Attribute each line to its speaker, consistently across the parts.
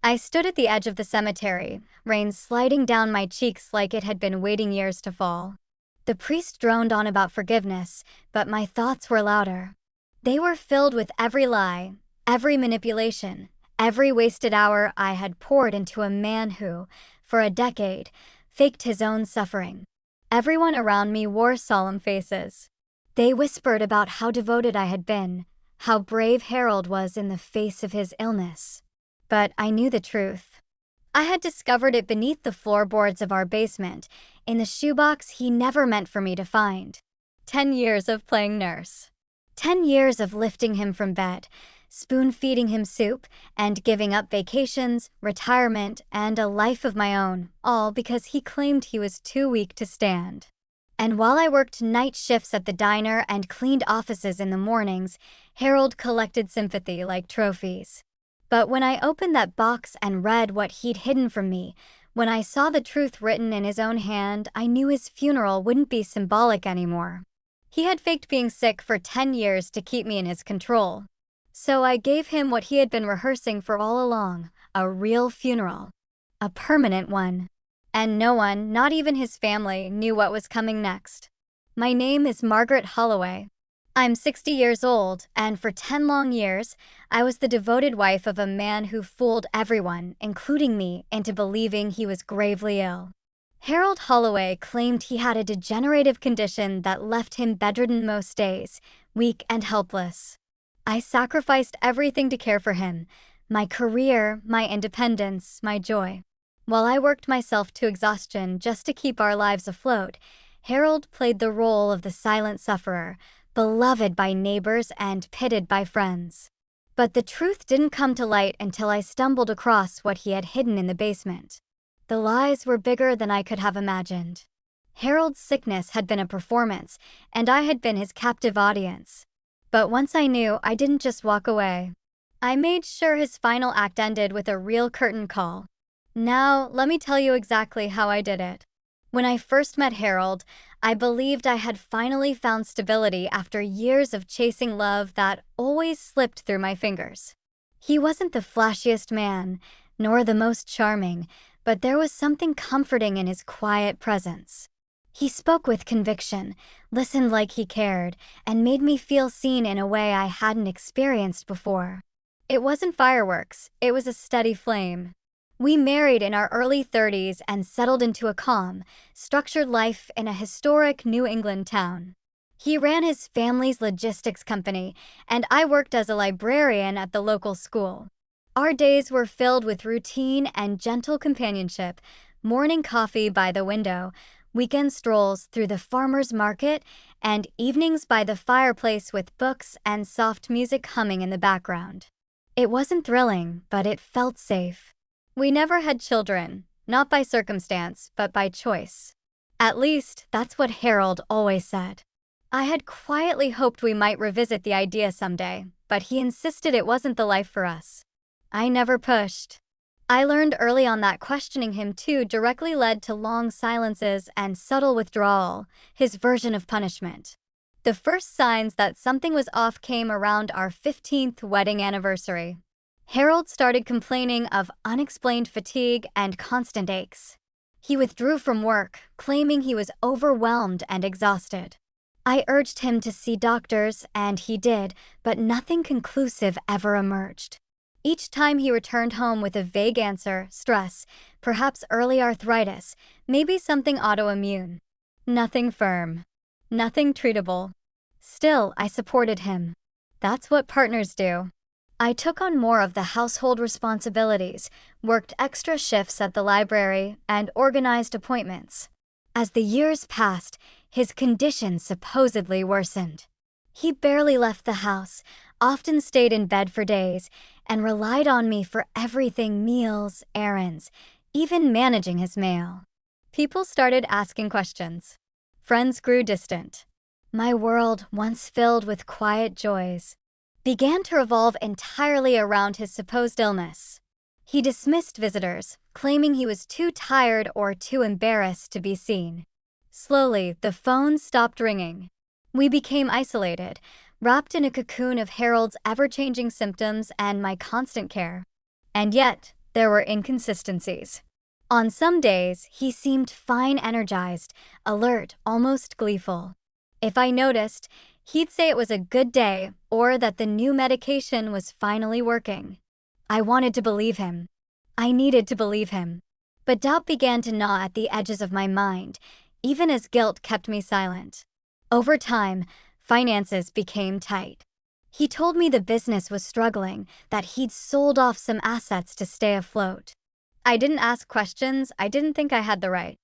Speaker 1: I stood at the edge of the cemetery, rain sliding down my cheeks like it had been waiting years to fall. The priest droned on about forgiveness, but my thoughts were louder. They were filled with every lie, every manipulation, every wasted hour I had poured into a man who, for a decade, faked his own suffering. Everyone around me wore solemn faces. They whispered about how devoted I had been, how brave Harold was in the face of his illness. But I knew the truth. I had discovered it beneath the floorboards of our basement, in the shoebox he never meant for me to find. 10 years of playing nurse. 10 years of lifting him from bed, spoon-feeding him soup, and giving up vacations, retirement, and a life of my own, all because he claimed he was too weak to stand. And while I worked night shifts at the diner and cleaned offices in the mornings, Harold collected sympathy like trophies. But when I opened that box and read what he'd hidden from me, when I saw the truth written in his own hand, I knew his funeral wouldn't be symbolic anymore. He had faked being sick for 10 years to keep me in his control. So I gave him what he had been rehearsing for all along, a real funeral. A permanent one. And no one, not even his family, knew what was coming next. My name is Margaret Holloway. I'm 60 years old, and for 10 long years, I was the devoted wife of a man who fooled everyone, including me, into believing he was gravely ill. Harold Holloway claimed he had a degenerative condition that left him bedridden most days, weak and helpless. I sacrificed everything to care for him, my career, my independence, my joy. While I worked myself to exhaustion just to keep our lives afloat, Harold played the role of the silent sufferer, beloved by neighbors and pitted by friends. But the truth didn't come to light until I stumbled across what he had hidden in the basement. The lies were bigger than I could have imagined. Harold's sickness had been a performance, and I had been his captive audience. But once I knew, I didn't just walk away. I made sure his final act ended with a real curtain call. Now, let me tell you exactly how I did it. When I first met Harold, I believed I had finally found stability after years of chasing love that always slipped through my fingers. He wasn't the flashiest man, nor the most charming, but there was something comforting in his quiet presence. He spoke with conviction, listened like he cared, and made me feel seen in a way I hadn't experienced before. It wasn't fireworks, it was a steady flame. We married in our early 30s and settled into a calm, structured life in a historic New England town. He ran his family's logistics company, and I worked as a librarian at the local school. Our days were filled with routine and gentle companionship, morning coffee by the window, weekend strolls through the farmer's market, and evenings by the fireplace with books and soft music humming in the background. It wasn't thrilling, but it felt safe. We never had children, not by circumstance, but by choice. At least, that's what Harold always said. I had quietly hoped we might revisit the idea someday, but he insisted it wasn't the life for us. I never pushed. I learned early on that questioning him too directly led to long silences and subtle withdrawal, his version of punishment. The first signs that something was off came around our 15th wedding anniversary. Harold started complaining of unexplained fatigue and constant aches. He withdrew from work, claiming he was overwhelmed and exhausted. I urged him to see doctors, and he did, but nothing conclusive ever emerged. Each time he returned home with a vague answer, stress, perhaps early arthritis, maybe something autoimmune. Nothing firm. Nothing treatable. Still, I supported him. That's what partners do. I took on more of the household responsibilities, worked extra shifts at the library, and organized appointments. As the years passed, his condition supposedly worsened. He barely left the house, often stayed in bed for days, and relied on me for everything: meals, errands, even managing his mail. People started asking questions. Friends grew distant. My world, once filled with quiet joys, began to revolve entirely around his supposed illness. He dismissed visitors, claiming he was too tired or too embarrassed to be seen. Slowly, the phone stopped ringing. We became isolated, wrapped in a cocoon of Harold's ever-changing symptoms and my constant care. And yet, there were inconsistencies. On some days, he seemed fine, energized, alert, almost gleeful. If I noticed, he'd say it was a good day or that the new medication was finally working. I wanted to believe him. I needed to believe him. But doubt began to gnaw at the edges of my mind, even as guilt kept me silent. Over time, finances became tight. He told me the business was struggling, that he'd sold off some assets to stay afloat. I didn't ask questions. I didn't think I had the right.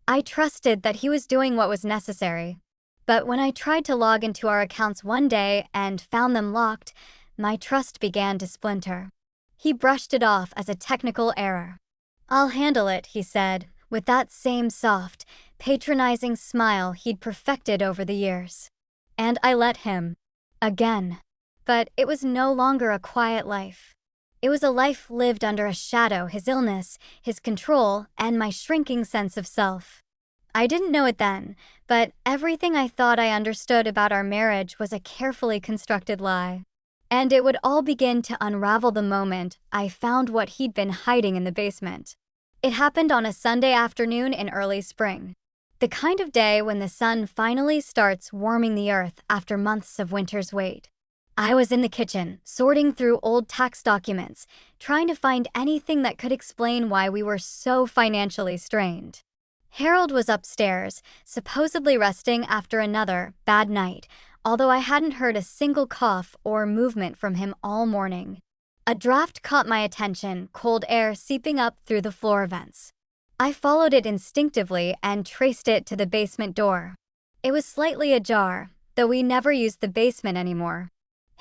Speaker 1: I trusted that he was doing what was necessary. But when I tried to log into our accounts one day and found them locked, my trust began to splinter. He brushed it off as a technical error. "I'll handle it," he said, with that same soft, patronizing smile he'd perfected over the years. And I let him. Again. But it was no longer a quiet life. It was a life lived under a shadow: his illness, his control, and my shrinking sense of self. I didn't know it then, but everything I thought I understood about our marriage was a carefully constructed lie. And it would all begin to unravel the moment I found what he'd been hiding in the basement. It happened on a Sunday afternoon in early spring. The kind of day when the sun finally starts warming the earth after months of winter's wait. I was in the kitchen, sorting through old tax documents, trying to find anything that could explain why we were so financially strained. Harold was upstairs, supposedly resting after another bad night, although I hadn't heard a single cough or movement from him all morning. A draft caught my attention, cold air seeping up through the floor vents. I followed it instinctively and traced it to the basement door. It was slightly ajar, though we never used the basement anymore.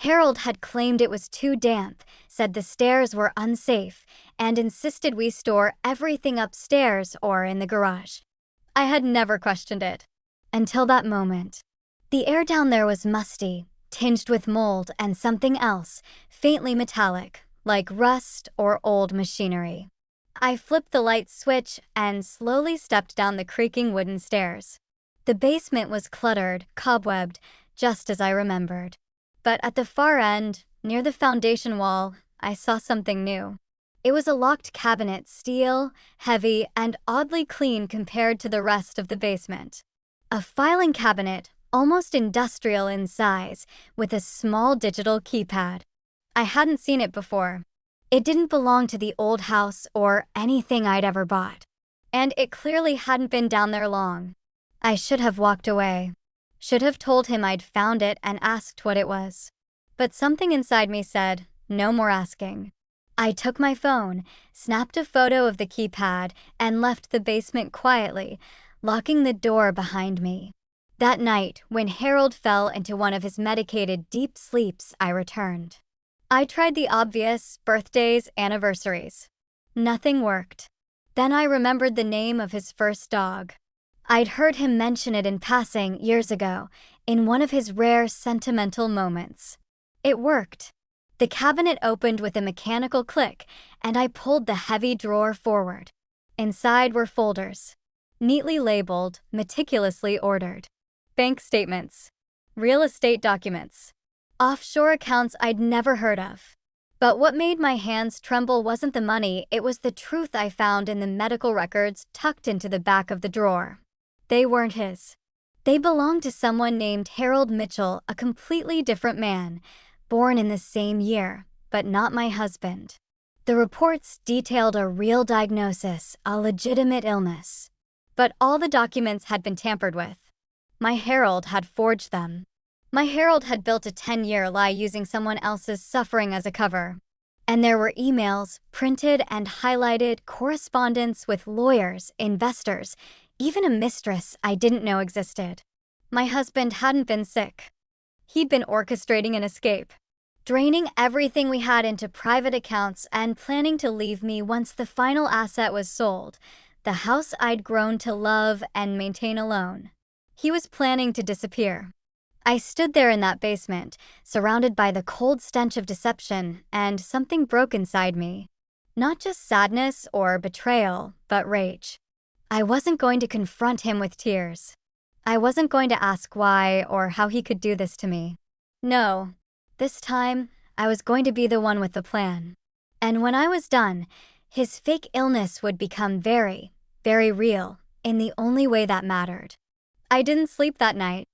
Speaker 1: Harold had claimed it was too damp, said the stairs were unsafe, and insisted we store everything upstairs or in the garage. I had never questioned it. Until that moment. The air down there was musty, tinged with mold and something else, faintly metallic, like rust or old machinery. I flipped the light switch and slowly stepped down the creaking wooden stairs. The basement was cluttered, cobwebbed, just as I remembered. But at the far end, near the foundation wall, I saw something new. It was a locked cabinet, steel, heavy, and oddly clean compared to the rest of the basement. A filing cabinet, almost industrial in size, with a small digital keypad. I hadn't seen it before. It didn't belong to the old house or anything I'd ever bought. And it clearly hadn't been down there long. I should have walked away. Should have told him I'd found it and asked what it was. But something inside me said, no more asking. I took my phone, snapped a photo of the keypad, and left the basement quietly, locking the door behind me. That night, when Harold fell into one of his medicated deep sleeps, I returned. I tried the obvious: birthdays, anniversaries. Nothing worked. Then I remembered the name of his first dog. I'd heard him mention it in passing years ago, in one of his rare sentimental moments. It worked. The cabinet opened with a mechanical click, and I pulled the heavy drawer forward. Inside were folders, neatly labeled, meticulously ordered. Bank statements, real estate documents, offshore accounts I'd never heard of. But what made my hands tremble wasn't the money, it was the truth I found in the medical records tucked into the back of the drawer. They weren't his. They belonged to someone named Harold Mitchell, a completely different man, born in the same year, but not my husband. The reports detailed a real diagnosis, a legitimate illness. But all the documents had been tampered with. My Harold had forged them. My Harold had built a 10-year lie using someone else's suffering as a cover. And there were emails, printed and highlighted, correspondence with lawyers, investors, even a mistress I didn't know existed. My husband hadn't been sick. He'd been orchestrating an escape, draining everything we had into private accounts and planning to leave me once the final asset was sold, the house I'd grown to love and maintain alone. He was planning to disappear. I stood there in that basement, surrounded by the cold stench of deception, and something broke inside me. Not just sadness or betrayal, but rage. I wasn't going to confront him with tears. I wasn't going to ask why or how he could do this to me. No, this time I was going to be the one with the plan. And when I was done, His fake illness would become very, very real, in the only way that mattered. I didn't sleep that night.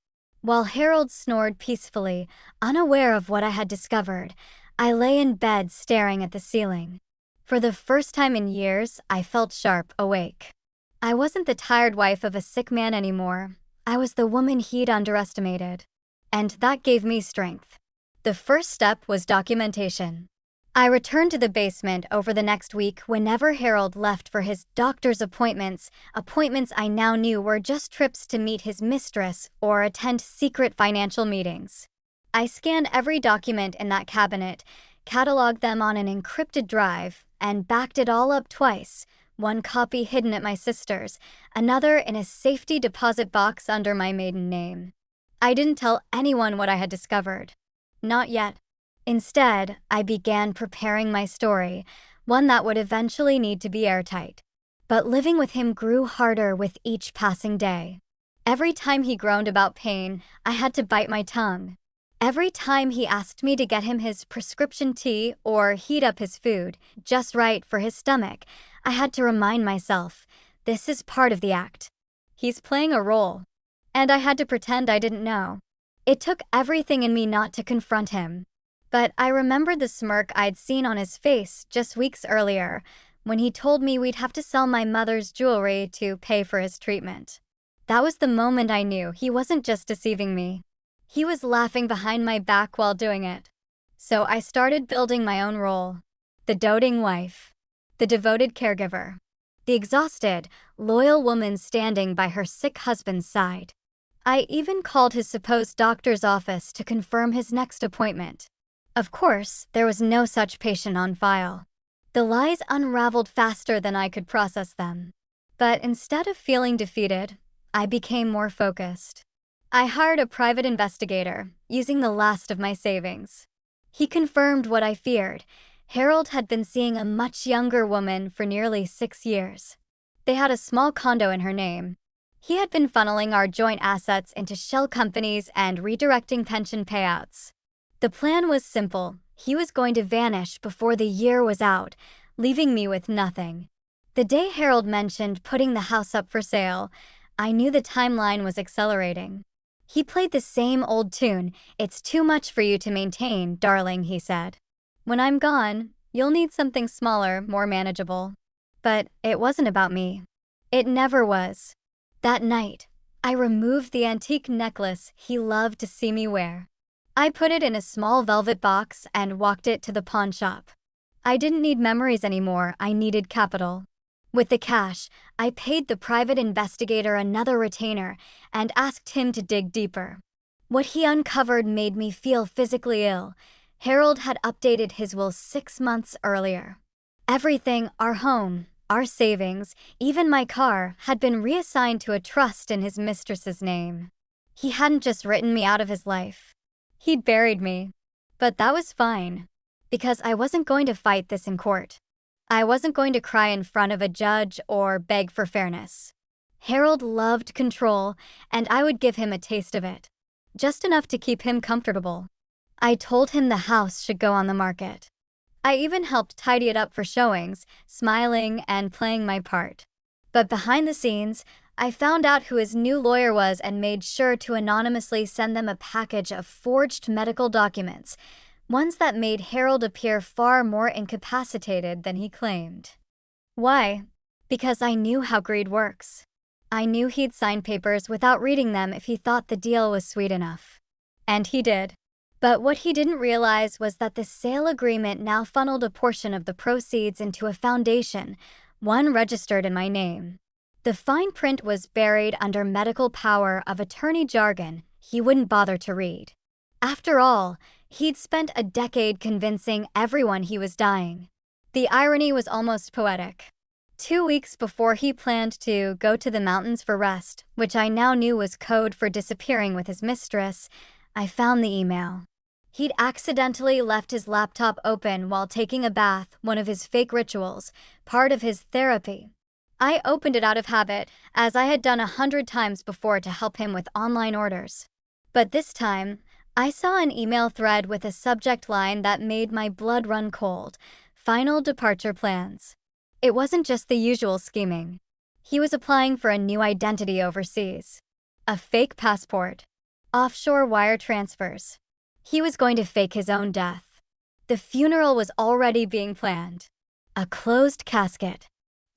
Speaker 1: While Harold snored peacefully, unaware of what I had discovered, I lay in bed staring at the ceiling. For the first time in years, I felt sharp awake. I wasn't the tired wife of a sick man anymore. I was the woman he'd underestimated. And that gave me strength. The first step was documentation. I returned to the basement over the next week whenever Harold left for his doctor's appointments I now knew were just trips to meet his mistress or attend secret financial meetings. I scanned every document in that cabinet, cataloged them on an encrypted drive, and backed it all up twice, one copy hidden at my sister's, another in a safety deposit box under my maiden name. I didn't tell anyone what I had discovered. Not yet. Instead, I began preparing my story, one that would eventually need to be airtight. But living with him grew harder with each passing day. Every time he groaned about pain, I had to bite my tongue. Every time he asked me to get him his prescription tea or heat up his food, just right for his stomach, I had to remind myself, this is part of the act. He's playing a role. And I had to pretend I didn't know. It took everything in me not to confront him. But I remembered the smirk I'd seen on his face just weeks earlier, when he told me we'd have to sell my mother's jewelry to pay for his treatment. That was the moment I knew he wasn't just deceiving me. He was laughing behind my back while doing it. So I started building my own role. The doting wife. The devoted caregiver. The exhausted, loyal woman standing by her sick husband's side. I even called his supposed doctor's office to confirm his next appointment. Of course, there was no such patient on file. The lies unraveled faster than I could process them. But instead of feeling defeated, I became more focused. I hired a private investigator, using the last of my savings. He confirmed what I feared. Harold had been seeing a much younger woman for nearly 6 years. They had a small condo in her name. He had been funneling our joint assets into shell companies and redirecting pension payouts. The plan was simple. He was going to vanish before the year was out, leaving me with nothing. The day Harold mentioned putting the house up for sale, I knew the timeline was accelerating. He played the same old tune, "It's too much for you to maintain, darling," he said. "When I'm gone, you'll need something smaller, more manageable." But it wasn't about me. It never was. That night, I removed the antique necklace he loved to see me wear. I put it in a small velvet box and walked it to the pawn shop. I didn't need memories anymore, I needed capital. With the cash, I paid the private investigator another retainer and asked him to dig deeper. What he uncovered made me feel physically ill. Harold had updated his will 6 months earlier. Everything, our home, our savings, even my car, had been reassigned to a trust in his mistress's name. He hadn't just written me out of his life. He'd buried me. But that was fine, because I wasn't going to fight this in court. I wasn't going to cry in front of a judge or beg for fairness. Harold loved control, and I would give him a taste of it. Just enough to keep him comfortable. I told him the house should go on the market. I even helped tidy it up for showings, smiling and playing my part. But behind the scenes, I found out who his new lawyer was and made sure to anonymously send them a package of forged medical documents, ones that made Harold appear far more incapacitated than he claimed. Why? Because I knew how greed works. I knew he'd sign papers without reading them if he thought the deal was sweet enough. And he did. But what he didn't realize was that the sale agreement now funneled a portion of the proceeds into a foundation, one registered in my name. The fine print was buried under medical power of attorney jargon he wouldn't bother to read. After all, he'd spent a decade convincing everyone he was dying. The irony was almost poetic. 2 weeks before he planned to go to the mountains for rest, which I now knew was code for disappearing with his mistress, I found the email. He'd accidentally left his laptop open while taking a bath, one of his fake rituals, part of his therapy. I opened it out of habit, as I had done 100 times before to help him with online orders. But this time, I saw an email thread with a subject line that made my blood run cold: "Final departure plans." It wasn't just the usual scheming. He was applying for a new identity overseas. A fake passport. Offshore wire transfers. He was going to fake his own death. The funeral was already being planned. A closed casket.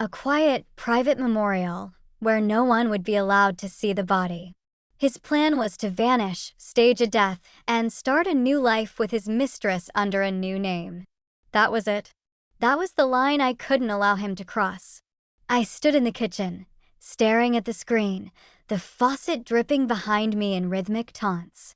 Speaker 1: A quiet, private memorial where no one would be allowed to see the body. His plan was to vanish, stage a death, and start a new life with his mistress under a new name. That was it. That was the line I couldn't allow him to cross. I stood in the kitchen, staring at the screen, the faucet dripping behind me in rhythmic taunts.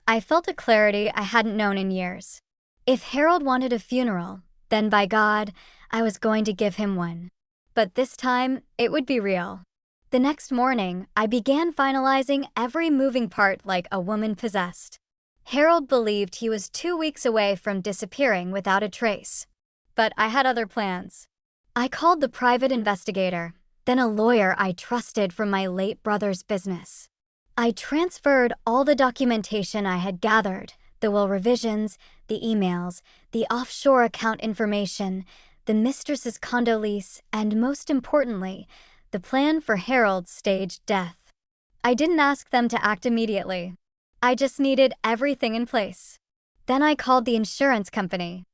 Speaker 1: I felt a clarity I hadn't known in years. If Harold wanted a funeral, then by God, I was going to give him one. But this time, it would be real. The next morning, I began finalizing every moving part like a woman possessed. Harold believed he was 2 weeks away from disappearing without a trace. But I had other plans. I called the private investigator, then a lawyer I trusted from my late brother's business. I transferred all the documentation I had gathered, the will revisions, the emails, the offshore account information, the mistress's condo lease, and most importantly, the plan for Harold's staged death. I didn't ask them to act immediately. I just needed everything in place. Then I called the insurance company.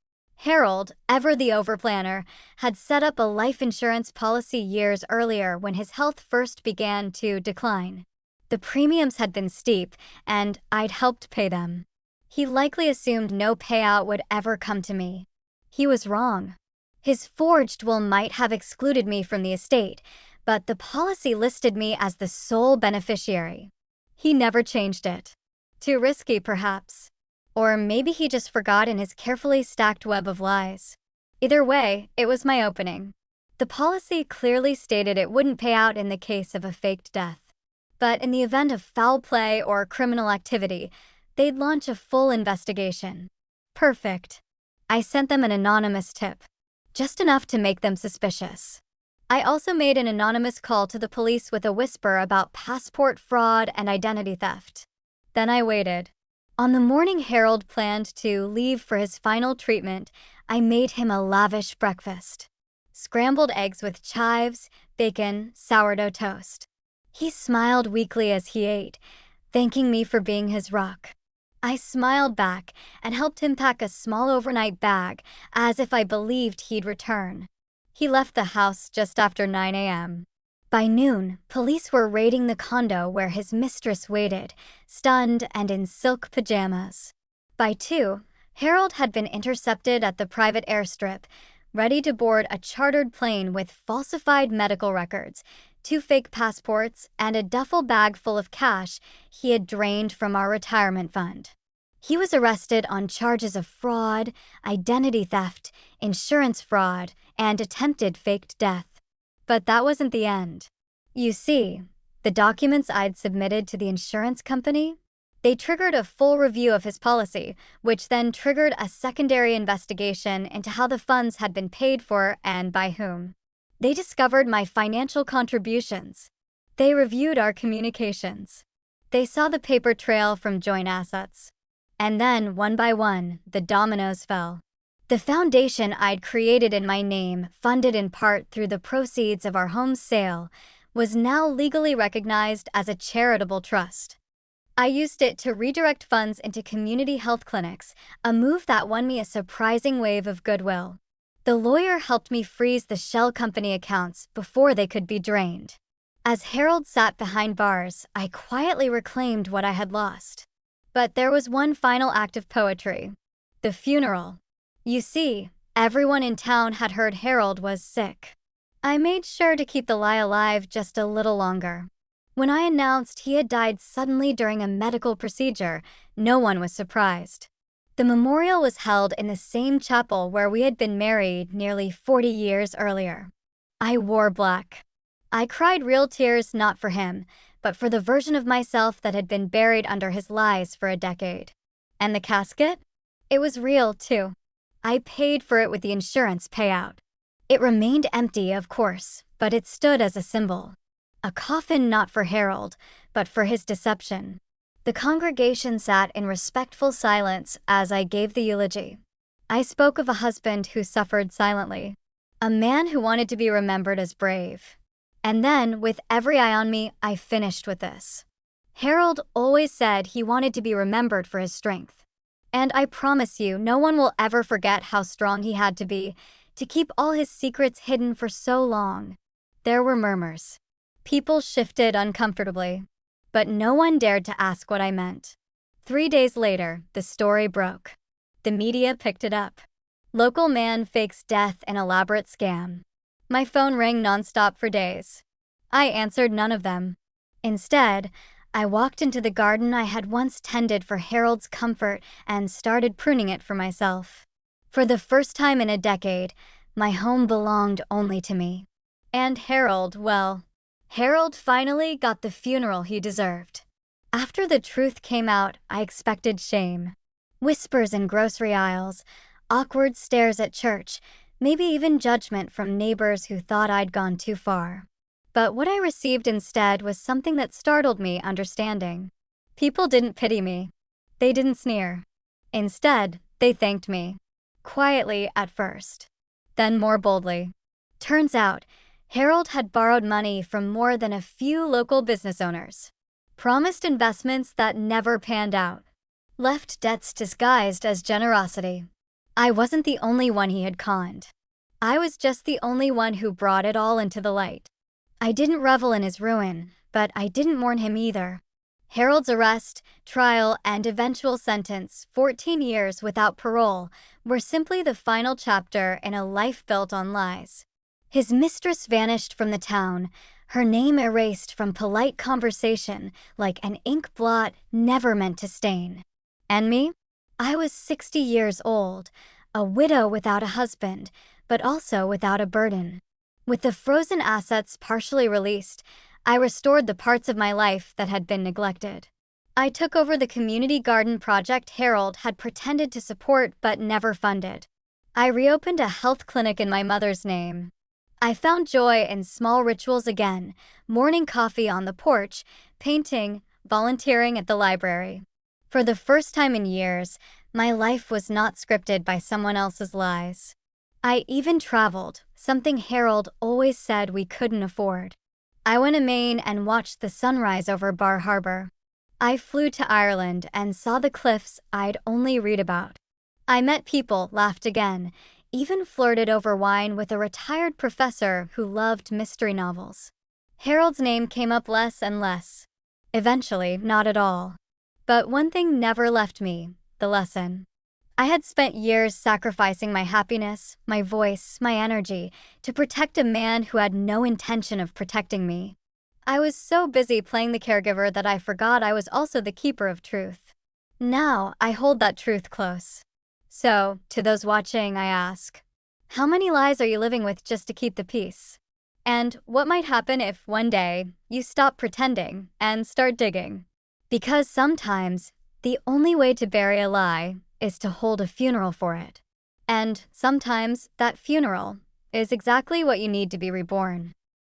Speaker 1: Harold, ever the overplanner, had set up a life insurance policy years earlier when his health first began to decline. The premiums had been steep, and I'd helped pay them. He likely assumed no payout would ever come to me. He was wrong. His forged will might have excluded me from the estate, but the policy listed me as the sole beneficiary. He never changed it. Too risky, perhaps. Or maybe he just forgot in his carefully stacked web of lies. Either way, it was my opening. The policy clearly stated it wouldn't pay out in the case of a faked death. But in the event of foul play or criminal activity, they'd launch a full investigation. Perfect. I sent them an anonymous tip. Just enough to make them suspicious. I also made an anonymous call to the police with a whisper about passport fraud and identity theft. Then I waited. On the morning Harold planned to leave for his final treatment, I made him a lavish breakfast. Scrambled eggs with chives, bacon, sourdough toast. He smiled weakly as he ate, thanking me for being his rock. I smiled back and helped him pack a small overnight bag, as if I believed he'd return. He left the house just after 9 a.m. By noon, police were raiding the condo where his mistress waited, stunned and in silk pajamas. By 2, Harold had been intercepted at the private airstrip, ready to board a chartered plane with falsified medical records, 2 fake passports, and a duffel bag full of cash he had drained from our retirement fund. He was arrested on charges of fraud, identity theft, insurance fraud, and attempted faked death. But that wasn't the end. You see, the documents I'd submitted to the insurance company, they triggered a full review of his policy, which then triggered a secondary investigation into how the funds had been paid for and by whom. They discovered my financial contributions. They reviewed our communications. They saw the paper trail from joint assets. And then, one by one, the dominoes fell. The foundation I'd created in my name, funded in part through the proceeds of our home sale, was now legally recognized as a charitable trust. I used it to redirect funds into community health clinics, a move that won me a surprising wave of goodwill. The lawyer helped me freeze the shell company accounts before they could be drained. As Harold sat behind bars, I quietly reclaimed what I had lost. But there was one final act of poetry. The funeral. You see, everyone in town had heard Harold was sick. I made sure to keep the lie alive just a little longer. When I announced he had died suddenly during a medical procedure, no one was surprised. The memorial was held in the same chapel where we had been married nearly 40 years earlier. I wore black. I cried real tears not for him, but for the version of myself that had been buried under his lies for a decade. And the casket? It was real, too. I paid for it with the insurance payout. It remained empty, of course, but it stood as a symbol. A coffin not for Harold, but for his deception. The congregation sat in respectful silence as I gave the eulogy. I spoke of a husband who suffered silently. A man who wanted to be remembered as brave. And then, with every eye on me, I finished with this. Harold always said he wanted to be remembered for his strength. And I promise you, no one will ever forget how strong he had to be to keep all his secrets hidden for so long. There were murmurs. People shifted uncomfortably. But no one dared to ask what I meant. 3 days later, the story broke. The media picked it up. Local man fakes death in elaborate scam. My phone rang nonstop for days. I answered none of them. Instead, I walked into the garden I had once tended for Harold's comfort and started pruning it for myself. For the first time in a decade, my home belonged only to me. And Harold, well, Harold finally got the funeral he deserved. After the truth came out, I expected shame. Whispers in grocery aisles, awkward stares at church, maybe even judgment from neighbors who thought I'd gone too far. But what I received instead was something that startled me understanding. People didn't pity me. They didn't sneer. Instead, they thanked me. Quietly at first. Then more boldly. Turns out, Harold had borrowed money from more than a few local business owners. Promised investments that never panned out. Left debts disguised as generosity. I wasn't the only one he had conned. I was just the only one who brought it all into the light. I didn't revel in his ruin, but I didn't mourn him either. Harold's arrest, trial, and eventual sentence, 14 years without parole, were simply the final chapter in a life built on lies. His mistress vanished from the town, her name erased from polite conversation like an ink blot never meant to stain. And me? I was 60 years old, a widow without a husband, but also without a burden. With the frozen assets partially released, I restored the parts of my life that had been neglected. I took over the community garden project Harold had pretended to support but never funded. I reopened a health clinic in my mother's name. I found joy in small rituals again, morning coffee on the porch, painting, volunteering at the library. For the first time in years, my life was not scripted by someone else's lies. I even traveled, something Harold always said we couldn't afford. I went to Maine and watched the sunrise over Bar Harbor. I flew to Ireland and saw the cliffs I'd only read about. I met people, laughed again, even flirted over wine with a retired professor who loved mystery novels. Harold's name came up less and less. Eventually, not at all. But one thing never left me, the lesson. I had spent years sacrificing my happiness, my voice, my energy, to protect a man who had no intention of protecting me. I was so busy playing the caregiver that I forgot I was also the keeper of truth. Now, I hold that truth close. So, to those watching, I ask, how many lies are you living with just to keep the peace? And what might happen if one day you stop pretending and start digging? Because sometimes, the only way to bury a lie is to hold a funeral for it. And sometimes that funeral is exactly what you need to be reborn.